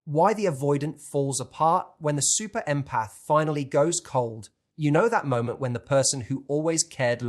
Why the avoidant falls apart when the super empath finally goes cold. You know that moment when the person who always cared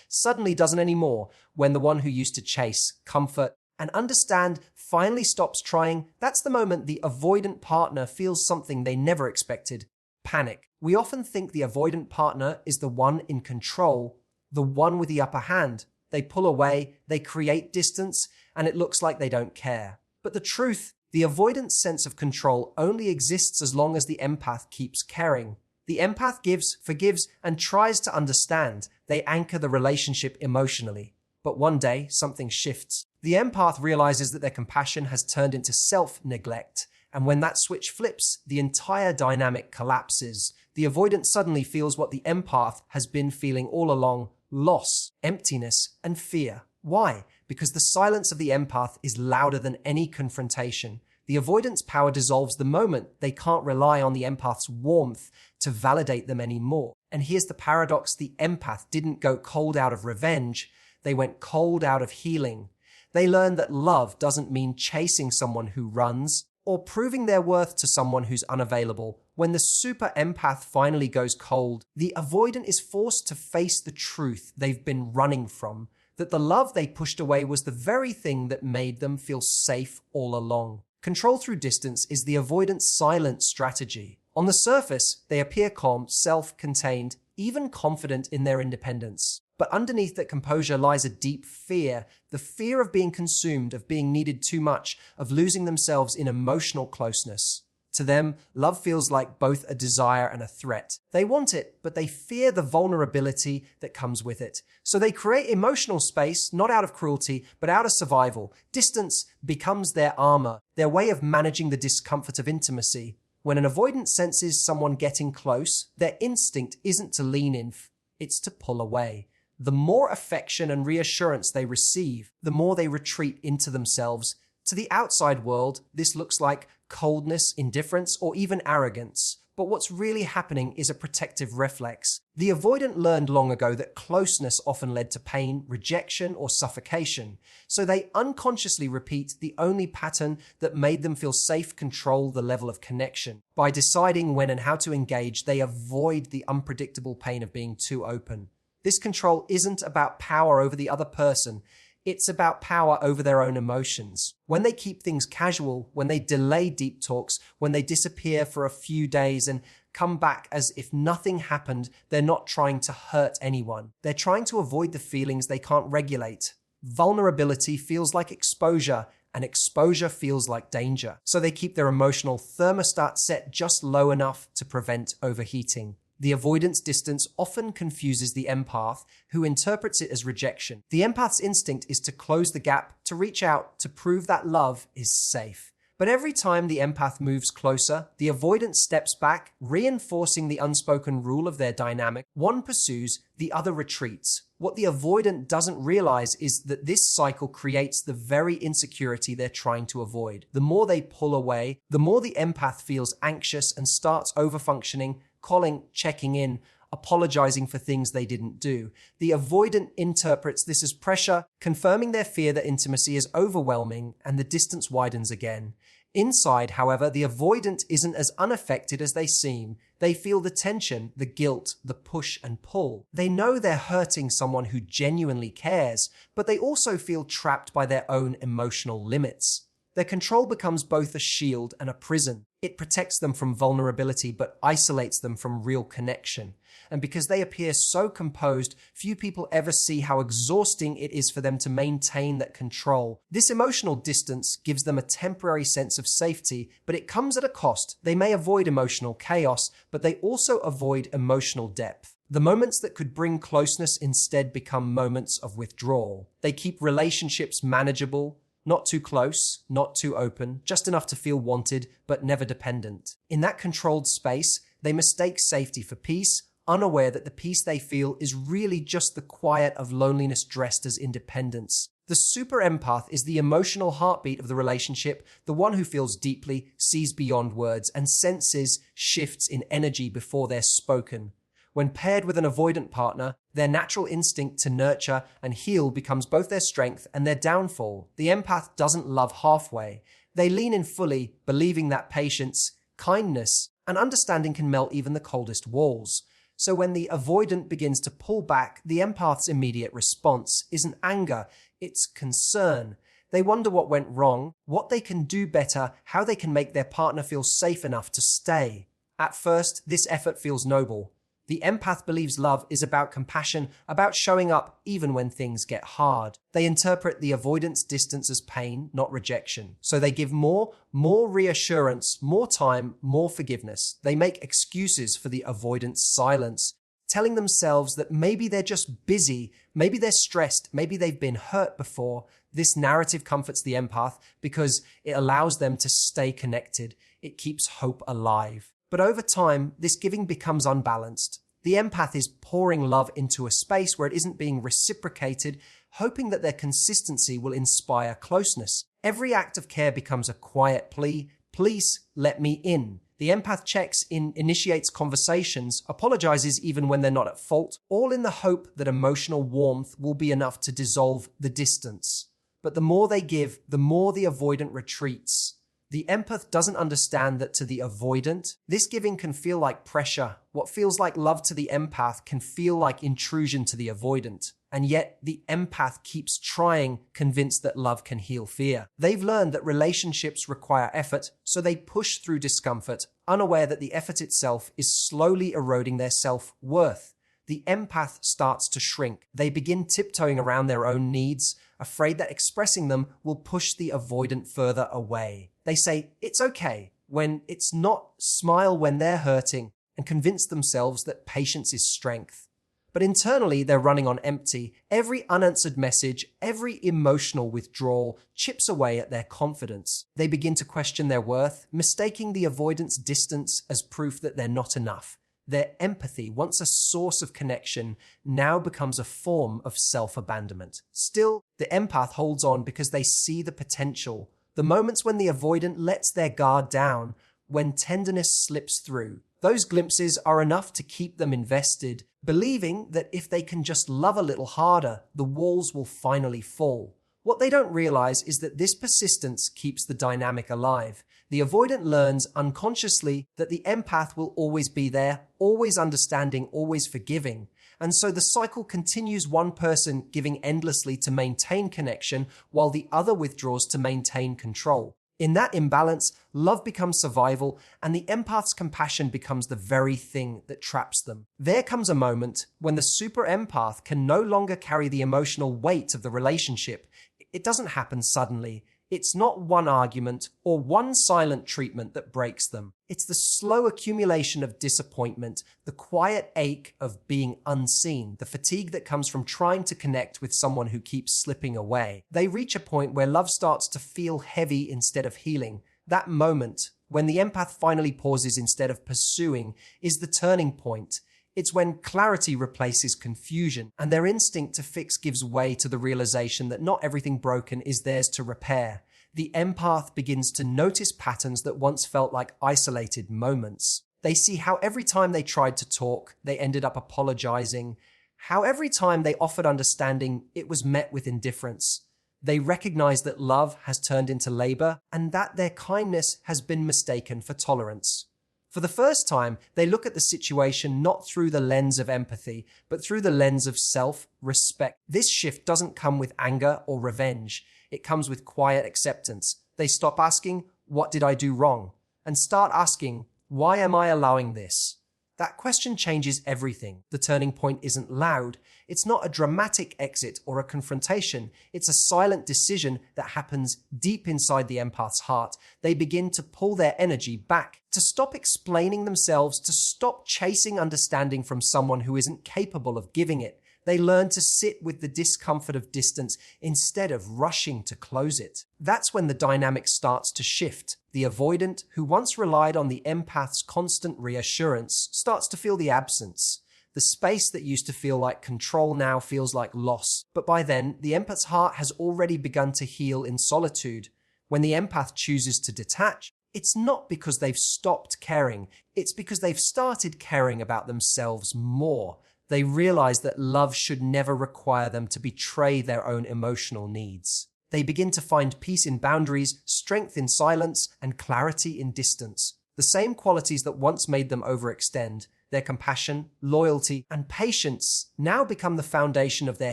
suddenly doesn't anymore, when the one who used to chase, comfort, and understand finally stops trying. That's the moment the avoidant partner feels something they never expected: panic. We often think the avoidant partner is the one in control, the one with the upper hand. They pull away, they create distance, and it looks like they don't care. But the truth, the avoidant sense of control only exists as long as the empath keeps caring. The empath gives, forgives, and tries to understand. They anchor the relationship emotionally. But one day, something shifts. The empath realizes that their compassion has turned into self-neglect, and when that switch flips, the entire dynamic collapses. The avoidant suddenly feels what the empath has been feeling all along: loss, emptiness, and fear. Why? Because the silence of the empath is louder than any confrontation. The avoidant's power dissolves the moment they can't rely on the empath's warmth to validate them anymore. And here's the paradox: the empath didn't go cold out of revenge, they went cold out of healing. They learned that love doesn't mean chasing someone who runs or proving their worth to someone who's unavailable. When the super empath finally goes cold, the avoidant is forced to face the truth they've been running from, that the love they pushed away was the very thing that made them feel safe all along. Control through distance is the avoidant's silent strategy. On the surface, they appear calm, self-contained, even confident in their independence. But underneath that composure lies a deep fear, the fear of being consumed, of being needed too much, of losing themselves in emotional closeness. To them, love feels like both a desire and a threat. They want it, but they fear the vulnerability that comes with it. So they create emotional space, not out of cruelty, but out of survival. Distance becomes their armor, their way of managing the discomfort of intimacy. When an avoidant senses someone getting close, their instinct isn't to lean in, it's to pull away. The more affection and reassurance they receive, the more they retreat into themselves. To the outside world, this looks like coldness, indifference, or even arrogance. But what's really happening is a protective reflex. The avoidant learned long ago that closeness often led to pain, rejection, or suffocation. So they unconsciously repeat the only pattern that made them feel safe: control the level of connection. By deciding when and how to engage, they avoid the unpredictable pain of being too open. This control isn't about power over the other person. It's about power over their own emotions. When they keep things casual, when they delay deep talks, when they disappear for a few days and come back as if nothing happened, they're not trying to hurt anyone. They're trying to avoid the feelings they can't regulate. Vulnerability feels like exposure, and exposure feels like danger. So they keep their emotional thermostat set just low enough to prevent overheating. The avoidance distance often confuses the empath, who interprets it as rejection. The empath's instinct is to close the gap, to reach out, to prove that love is safe. But every time the empath moves closer, the avoidant steps back, reinforcing the unspoken rule of their dynamic. One pursues, the other retreats. What the avoidant doesn't realize is that this cycle creates the very insecurity they're trying to avoid. The more they pull away, the more the empath feels anxious and starts overfunctioning, calling, checking in, apologizing for things they didn't do. The avoidant interprets this as pressure, confirming their fear that intimacy is overwhelming, and the distance widens again. Inside, however, the avoidant isn't as unaffected as they seem. They feel the tension, the guilt, the push and pull. They know they're hurting someone who genuinely cares, but they also feel trapped by their own emotional limits. Their control becomes both a shield and a prison. It protects them from vulnerability, but isolates them from real connection. And because they appear so composed, few people ever see how exhausting it is for them to maintain that control. This emotional distance gives them a temporary sense of safety, but it comes at a cost. They may avoid emotional chaos, but they also avoid emotional depth. The moments that could bring closeness instead become moments of withdrawal. They keep relationships manageable, not too close, not too open, just enough to feel wanted, but never dependent. In that controlled space, they mistake safety for peace, unaware that the peace they feel is really just the quiet of loneliness dressed as independence. The super empath is the emotional heartbeat of the relationship, the one who feels deeply, sees beyond words, and senses shifts in energy before they're spoken. When paired with an avoidant partner, their natural instinct to nurture and heal becomes both their strength and their downfall. The empath doesn't love halfway. They lean in fully, believing that patience, kindness, and understanding can melt even the coldest walls. So when the avoidant begins to pull back, the empath's immediate response isn't anger, it's concern. They wonder what went wrong, what they can do better, how they can make their partner feel safe enough to stay. At first, this effort feels noble. The empath believes love is about compassion, about showing up even when things get hard. They interpret the avoidance distance as pain, not rejection. So they give more reassurance, more time, more forgiveness. They make excuses for the avoidance silence, telling themselves that maybe they're just busy, maybe they're stressed, maybe they've been hurt before. This narrative comforts the empath because it allows them to stay connected. It keeps hope alive. But over time, this giving becomes unbalanced. The empath is pouring love into a space where it isn't being reciprocated, hoping that their consistency will inspire closeness. Every act of care becomes a quiet plea, please let me in. The empath checks in, initiates conversations, apologizes even when they're not at fault, all in the hope that emotional warmth will be enough to dissolve the distance. But the more they give, the more the avoidant retreats. The empath doesn't understand that to the avoidant, this giving can feel like pressure. What feels like love to the empath can feel like intrusion to the avoidant. And yet, the empath keeps trying, convinced that love can heal fear. They've learned that relationships require effort, so they push through discomfort, unaware that the effort itself is slowly eroding their self-worth. The empath starts to shrink. They begin tiptoeing around their own needs, afraid that expressing them will push the avoidant further away. They say, it's okay, when it's not, smile when they're hurting, and convince themselves that patience is strength. But internally, they're running on empty. Every unanswered message, every emotional withdrawal chips away at their confidence. They begin to question their worth, mistaking the avoidance distance as proof that they're not enough. Their empathy, once a source of connection, now becomes a form of self-abandonment. Still, the empath holds on because they see the potential. The moments when the avoidant lets their guard down, when tenderness slips through. Those glimpses are enough to keep them invested, believing that if they can just love a little harder, the walls will finally fall. What they don't realize is that this persistence keeps the dynamic alive. The avoidant learns unconsciously that the empath will always be there, always understanding, always forgiving. And so the cycle continues, one person giving endlessly to maintain connection, while the other withdraws to maintain control. In that imbalance, love becomes survival, and the empath's compassion becomes the very thing that traps them. There comes a moment when the super empath can no longer carry the emotional weight of the relationship. It doesn't happen suddenly. It's not one argument or one silent treatment that breaks them. It's the slow accumulation of disappointment, the quiet ache of being unseen, the fatigue that comes from trying to connect with someone who keeps slipping away. They reach a point where love starts to feel heavy instead of healing. That moment, when the empath finally pauses instead of pursuing, is the turning point. It's when clarity replaces confusion, and their instinct to fix gives way to the realization that not everything broken is theirs to repair. The empath begins to notice patterns that once felt like isolated moments. They see how every time they tried to talk, they ended up apologizing. How every time they offered understanding, it was met with indifference. They recognize that love has turned into labor, and that their kindness has been mistaken for tolerance. For the first time, they look at the situation not through the lens of empathy, but through the lens of self-respect. This shift doesn't come with anger or revenge. It comes with quiet acceptance. They stop asking, "What did I do wrong?" and start asking, "Why am I allowing this?" That question changes everything. The turning point isn't loud. It's not a dramatic exit or a confrontation. It's a silent decision that happens deep inside the empath's heart. They begin to pull their energy back, to stop explaining themselves, to stop chasing understanding from someone who isn't capable of giving it. They learn to sit with the discomfort of distance instead of rushing to close it. That's when the dynamic starts to shift. The avoidant, who once relied on the empath's constant reassurance, starts to feel the absence. The space that used to feel like control now feels like loss. But by then, the empath's heart has already begun to heal in solitude. When the empath chooses to detach, it's not because they've stopped caring. It's because they've started caring about themselves more. They realize that love should never require them to betray their own emotional needs. They begin to find peace in boundaries, strength in silence, and clarity in distance. The same qualities that once made them overextend, their compassion, loyalty, and patience, now become the foundation of their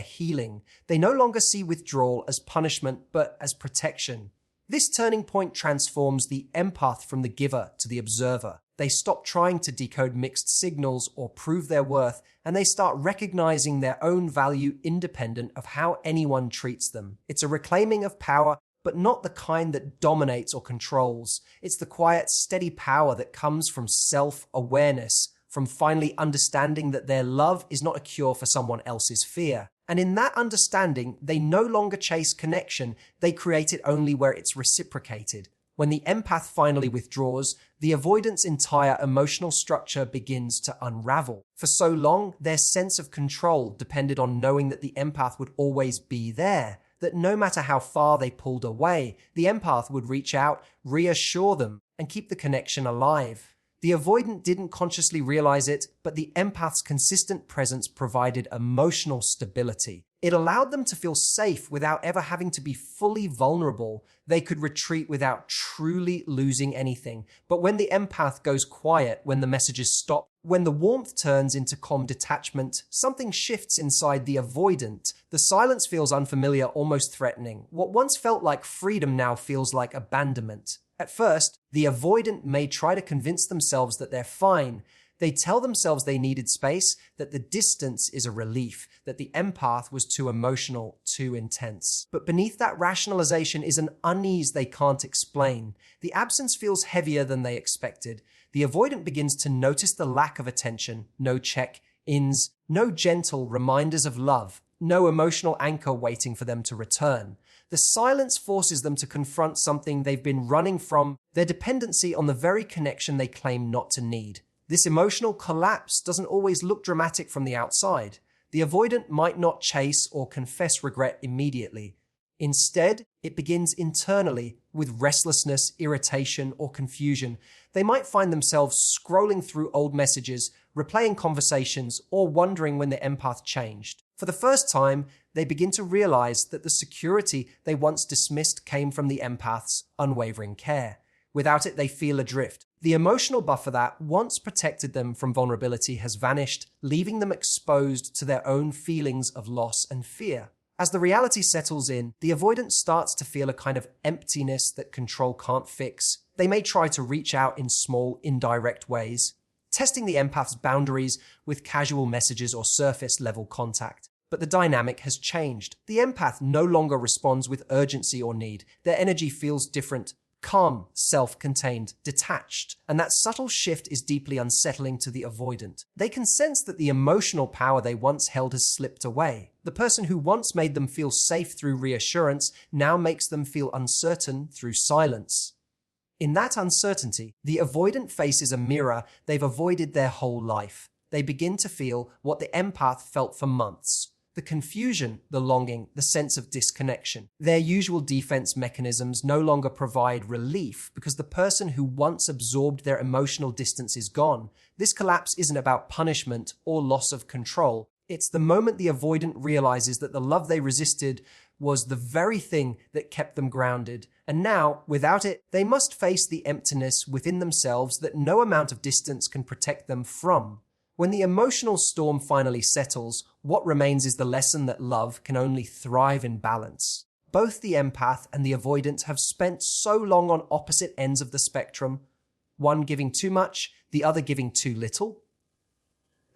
healing. They no longer see withdrawal as punishment, but as protection. This turning point transforms the empath from the giver to the observer. They stop trying to decode mixed signals or prove their worth, and they start recognizing their own value independent of how anyone treats them. It's a reclaiming of power, but not the kind that dominates or controls. It's the quiet, steady power that comes from self-awareness, from finally understanding that their love is not a cure for someone else's fear. And in that understanding, they no longer chase connection, they create it only where it's reciprocated. When the empath finally withdraws, the avoidant's entire emotional structure begins to unravel. For so long, their sense of control depended on knowing that the empath would always be there, that no matter how far they pulled away, the empath would reach out, reassure them, and keep the connection alive. The avoidant didn't consciously realize it, but the empath's consistent presence provided emotional stability. It allowed them to feel safe without ever having to be fully vulnerable. They could retreat without truly losing anything. But when the empath goes quiet, when the messages stop, when the warmth turns into calm detachment, something shifts inside the avoidant. The silence feels unfamiliar, almost threatening. What once felt like freedom now feels like abandonment. At first, the avoidant may try to convince themselves that they're fine. They tell themselves they needed space, that the distance is a relief, that the empath was too emotional, too intense. But beneath that rationalization is an unease they can't explain. The absence feels heavier than they expected. The avoidant begins to notice the lack of attention, no check-ins, no gentle reminders of love, no emotional anchor waiting for them to return. The silence forces them to confront something they've been running from, their dependency on the very connection they claim not to need. This emotional collapse doesn't always look dramatic from the outside. The avoidant might not chase or confess regret immediately. Instead, it begins internally with restlessness, irritation, or confusion. They might find themselves scrolling through old messages, replaying conversations, or wondering when the empath changed. For the first time, they begin to realize that the security they once dismissed came from the empath's unwavering care. Without it, they feel adrift. The emotional buffer that once protected them from vulnerability has vanished, leaving them exposed to their own feelings of loss and fear. As the reality settles in, the avoidant starts to feel a kind of emptiness that control can't fix. They may try to reach out in small, indirect ways, testing the empath's boundaries with casual messages or surface-level contact. But the dynamic has changed. The empath no longer responds with urgency or need. Their energy feels different, calm, self-contained, detached. And that subtle shift is deeply unsettling to the avoidant. They can sense that the emotional power they once held has slipped away. The person who once made them feel safe through reassurance now makes them feel uncertain through silence. In that uncertainty, the avoidant faces a mirror they've avoided their whole life. They begin to feel what the empath felt for months. The confusion, the longing, the sense of disconnection. Their usual defense mechanisms no longer provide relief because the person who once absorbed their emotional distance is gone. This collapse isn't about punishment or loss of control. It's the moment the avoidant realizes that the love they resisted was the very thing that kept them grounded. And now, without it, they must face the emptiness within themselves that no amount of distance can protect them from. When the emotional storm finally settles, what remains is the lesson that love can only thrive in balance. Both the empath and the avoidant have spent so long on opposite ends of the spectrum, one giving too much, the other giving too little,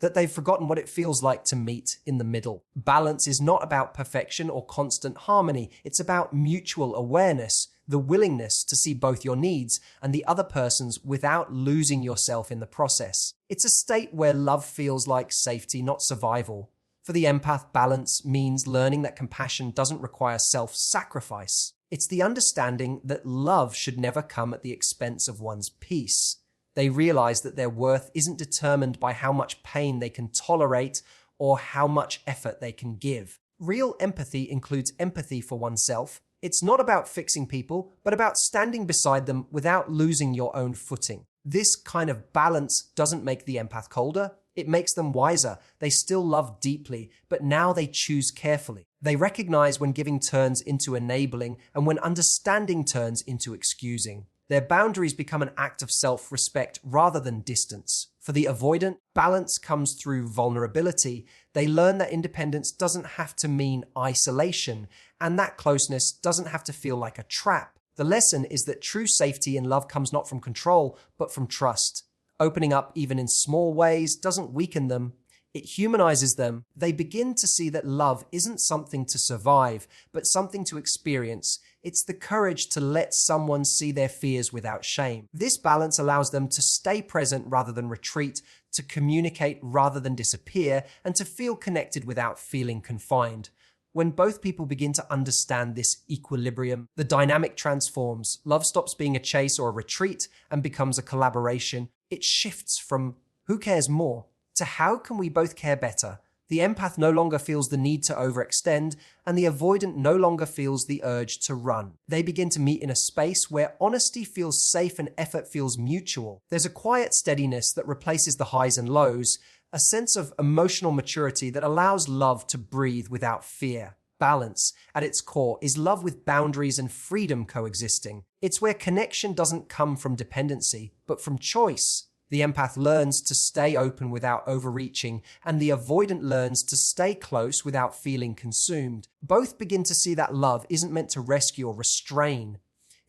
that they've forgotten what it feels like to meet in the middle. Balance is not about perfection or constant harmony. It's about mutual awareness, the willingness to see both your needs and the other person's without losing yourself in the process. It's a state where love feels like safety, not survival. For the empath, balance means learning that compassion doesn't require self-sacrifice. It's the understanding that love should never come at the expense of one's peace. They realize that their worth isn't determined by how much pain they can tolerate or how much effort they can give. Real empathy includes empathy for oneself. It's not about fixing people, but about standing beside them without losing your own footing. This kind of balance doesn't make the empath colder. It makes them wiser. They still love deeply, but now they choose carefully. They recognize when giving turns into enabling and when understanding turns into excusing. Their boundaries become an act of self-respect rather than distance. For the avoidant, balance comes through vulnerability. They learn that independence doesn't have to mean isolation, and that closeness doesn't have to feel like a trap. The lesson is that true safety in love comes not from control, but from trust. Opening up even in small ways doesn't weaken them. It humanizes them. They begin to see that love isn't something to survive, but something to experience. It's the courage to let someone see their fears without shame. This balance allows them to stay present rather than retreat, to communicate rather than disappear, and to feel connected without feeling confined. When both people begin to understand this equilibrium, the dynamic transforms. Love stops being a chase or a retreat and becomes a collaboration. It shifts from who cares more to how can we both care better. The empath no longer feels the need to overextend, and the avoidant no longer feels the urge to run. They begin to meet in a space where honesty feels safe and effort feels mutual. There's a quiet steadiness that replaces the highs and lows, a sense of emotional maturity that allows love to breathe without fear. Balance, at its core, is love with boundaries and freedom coexisting. It's where connection doesn't come from dependency, but from choice. The empath learns to stay open without overreaching, and the avoidant learns to stay close without feeling consumed. Both begin to see that love isn't meant to rescue or restrain.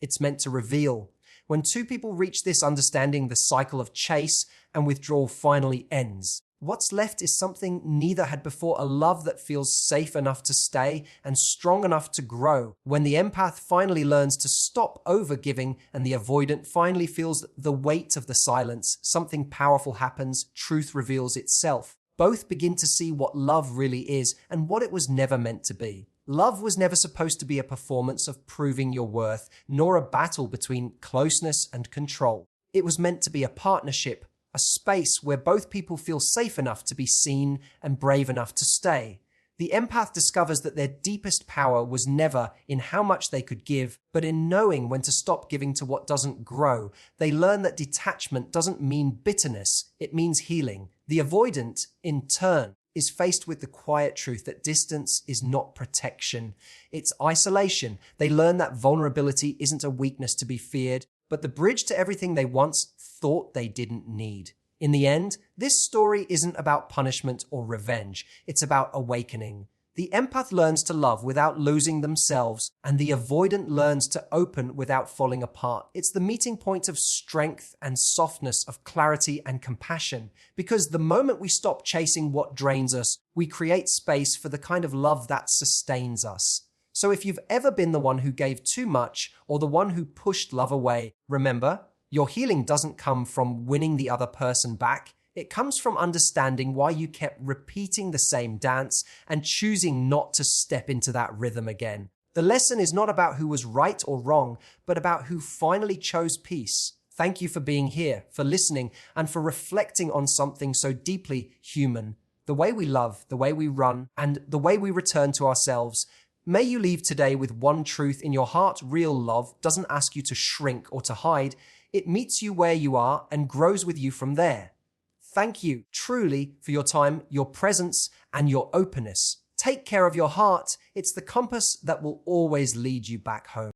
It's meant to reveal. When two people reach this understanding, the cycle of chase and withdrawal finally ends. What's left is something neither had before, a love that feels safe enough to stay and strong enough to grow. When the empath finally learns to stop overgiving and the avoidant finally feels the weight of the silence, something powerful happens, truth reveals itself. Both begin to see what love really is and what it was never meant to be. Love was never supposed to be a performance of proving your worth, nor a battle between closeness and control. It was meant to be a partnership, a space where both people feel safe enough to be seen and brave enough to stay. The empath discovers that their deepest power was never in how much they could give, but in knowing when to stop giving to what doesn't grow. They learn that detachment doesn't mean bitterness, it means healing. The avoidant, in turn, is faced with the quiet truth that distance is not protection, it's isolation. They learn that vulnerability isn't a weakness to be feared, but the bridge to everything they once thought they didn't need. In the end, this story isn't about punishment or revenge, it's about awakening. The empath learns to love without losing themselves, and the avoidant learns to open without falling apart. It's the meeting point of strength and softness, of clarity and compassion, because the moment we stop chasing what drains us, we create space for the kind of love that sustains us. So if you've ever been the one who gave too much or the one who pushed love away, remember, your healing doesn't come from winning the other person back. It comes from understanding why you kept repeating the same dance and choosing not to step into that rhythm again. The lesson is not about who was right or wrong, but about who finally chose peace. Thank you for being here, for listening, and for reflecting on something so deeply human. The way we love, the way we run, and the way we return to ourselves. May you leave today with one truth in your heart. Real love doesn't ask you to shrink or to hide. It meets you where you are and grows with you from there. Thank you truly for your time, your presence, and your openness. Take care of your heart. It's the compass that will always lead you back home.